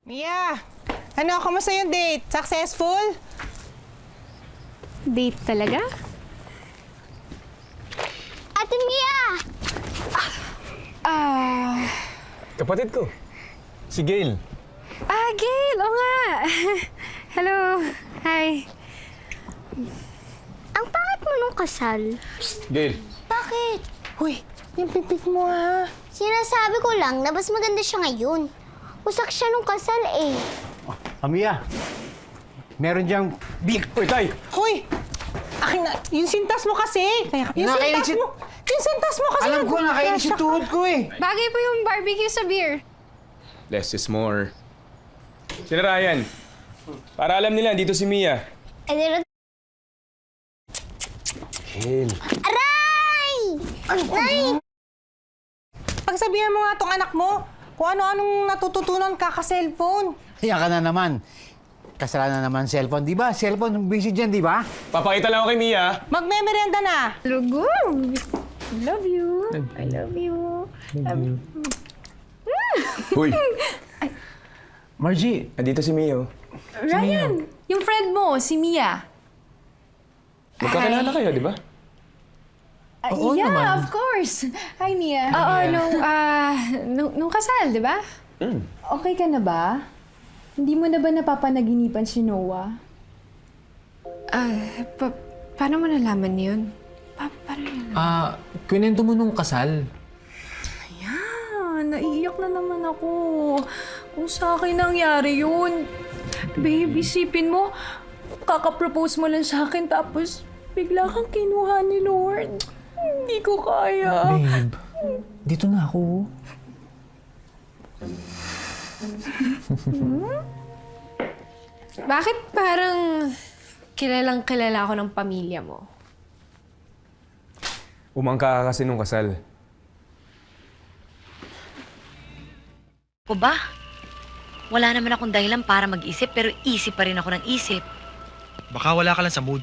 Mia! Ano, kamusta yung date? Successful? Date talaga? Ate Mia! Kapatid ko, si Gail. Gail! Oo nga! Hello! Hi! Ang pangit mo nung kasal. Gail. Bakit? Uy, yung pipik mo ha. Sinasabi ko lang na mas maganda siya ngayon. Usak siya nung kasal eh. Amiya, meron diyang big... Uy, Tay! Hoy! Akin na, yung sintas mo kasi. Kaya, yung Nakainis sintas mo. Yung sintas mo kasi. Alam ko, nakainis yung tuhod ko eh. Bagay po yung barbecue sa beer. Less is more. Sino Ryan? Para alam nila, dito si Mia. Eh, Gail. Aray! Aray! Pagsabihan mo nga tong anak mo, kung ano-anong natututunan ka ka-cellphone. Kaya ka na naman. Kasalanan naman cellphone, di ba? Cellphone, busy dyan, di ba? Papakita lang ako kay Mia. Magme-merienda na. Lugo! I love you. I love you. Uy, Margie, nandito si Mia. Oh. Ryan! Yung friend mo, si Mia. Magkakilala kayo, di ba? Oo yeah, naman. of course. Hi, Mia. Oo, nung kasal, di ba? Okay ka na ba? Hindi mo na ba napapanaginipan si Noah? Paano mo nalaman yun? Paano nalaman? Kwento mo nung kasal. Naiiyak na naman ako. Kung sa akin nangyari yun. Babe, isipin mo, kakapropose mo lang sa akin tapos bigla kang kinuha ni Lord. Hindi ko kaya. Babe, dito na ako. Bakit parang kilalang kilala ako ng pamilya mo? Umangka ka kasi nung kasal. Ko ba? Wala naman akong dahilan para mag-isip pero isip pa rin ako ng isip. Baka wala ka lang sa mood.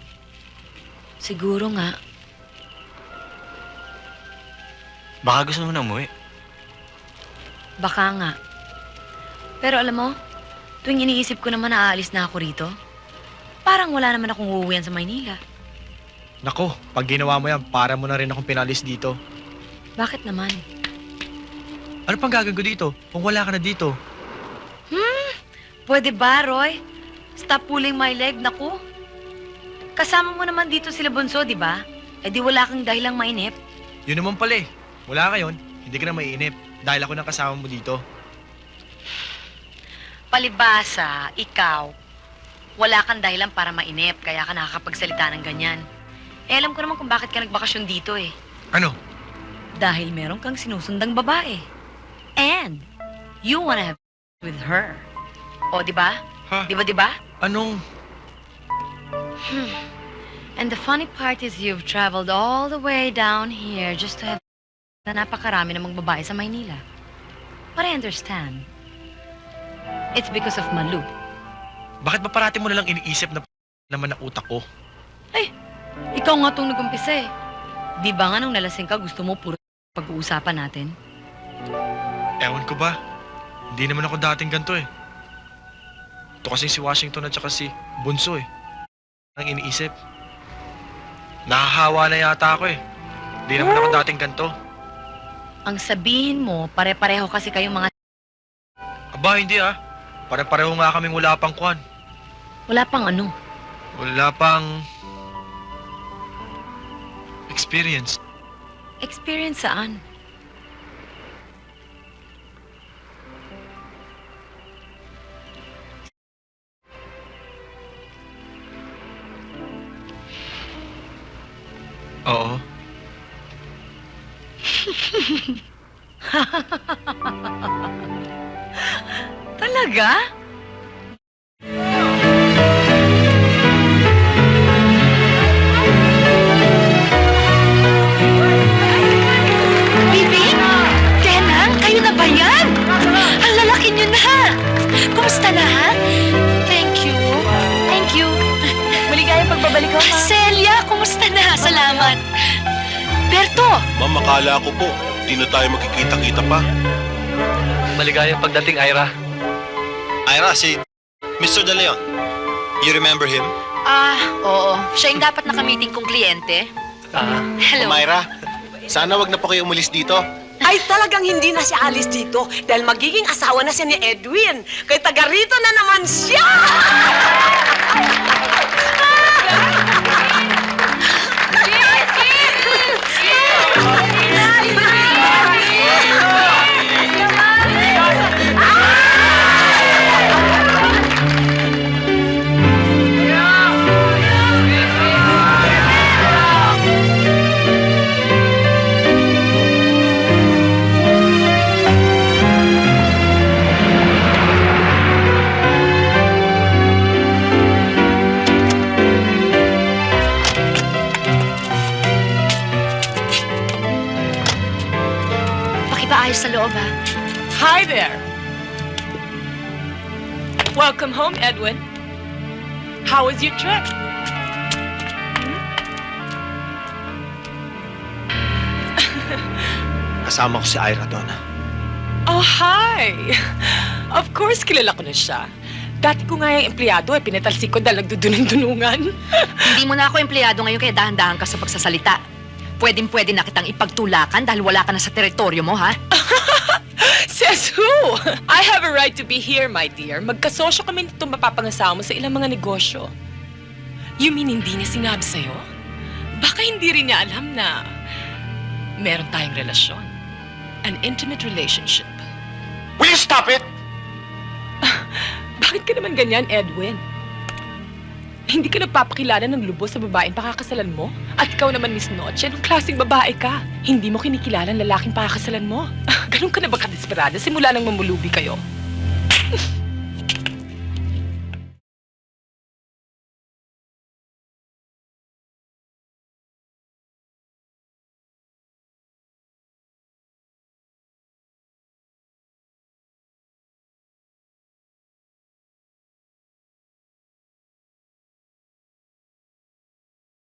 Siguro nga. Baka gusto mo na umuwi. Baka nga. Pero alam mo, tuwing iniisip ko naman na aalis na ako rito, parang wala naman akong uuwihan sa Maynila. Nako, pag ginawa mo yan, para mo na rin akong pinalis dito. Bakit naman? Ano pang gagawin ko dito kung wala ka na dito? Pwede ba, Roy? Stop pulling my leg, naku. Kasama mo naman dito sila Bunso, di ba? Eh di wala kang dahilang mainip. Yun naman pala eh. Wala ka yun, hindi ka na maiinip. Dahil ako nang kasama mo dito. Palibasa, ikaw, wala kang dahilan para mainip, kaya ka nakakapagsalita ng ganyan. Eh alam ko naman kung bakit ka nagbakasyon dito eh. Ano? Dahil meron kang sinusundang babae. And you wanna have with her. O, di ba? Ha? Di ba? Anong... And the funny part is you've traveled all the way down here just to have na napakarami namang babae sa Maynila. But I understand. It's because of Malu. Bakit ba parati mo nalang iniisip na naman ang utak ko? Ay, ikaw nga itong nag-umpisa eh. Di ba nga nung nalasing ka, gusto mo puro pag-uusapan natin? Ewan ko ba? Hindi naman ako dating ganito eh. Ito kasi si Washington at saka si Bunso eh. Ang iniisip. Nahahawa na yata ako eh. Hindi naman ako dating ganito. Ang sabihin mo, pare-pareho kasi kayong mga... Aba, hindi ah. Pare-pareho nga kaming wala pang kwan. Wala pang ano. Wala pang... experience. Experience saan? Oo. Talaga? Bibi? Tenang, kayo na ba yan? Ang lalaki nyo na! Kumusta na, ha? Thank you. Thank you. Maligayang pagbabalik ko, ha? Celia, kumusta na? Salamat. Berto! Ma'am, akala ko po, di na tayo magkikita-kita pa. Maligayang pagdating, Ira. Ira, si Mr. De Leon. You remember him? Oo. Siya yung dapat nakamiting kong kliyente. Hello. Myra, sana wag na po kayo umalis dito. Ay, talagang hindi na siya alis dito dahil magiging asawa na siya ni Edwin. Kaya taga rito na naman siya! Pakipaayos sa loob, ha? Hi there! Welcome home, Edwin. How was your trip? Kasama ko si Ira doon. Oh, hi! Of course, kilala ko na siya. Dati ko nga yung empleyado, pinatalsik ko dahil nagdudunong-dunungan. Hindi mo na ako empleyado ngayon kaya dahan-dahan ka sa pagsasalita. Pwedeng-pwede na kitang ipagtulakan dahil wala ka na sa teritoryo mo, ha? Says who? I have a right to be here, my dear. Magkasosyo kami nitong mapapangasawa mo sa ilang mga negosyo. You mean hindi niya sinabi sa'yo? Baka hindi rin niya alam na meron tayong relasyon. An intimate relationship. Will you stop it? Bakit ka naman ganyan, Edwin? Hindi ka nagpapakilala ng lubos sa babaeng pakakasalan mo? At ikaw naman, Miss Noche, anong klaseng babae ka? Hindi mo kinikilala ang lalaking pakakasalan mo? Ganun ka na ba kadesperada simula nang mamulubi kayo?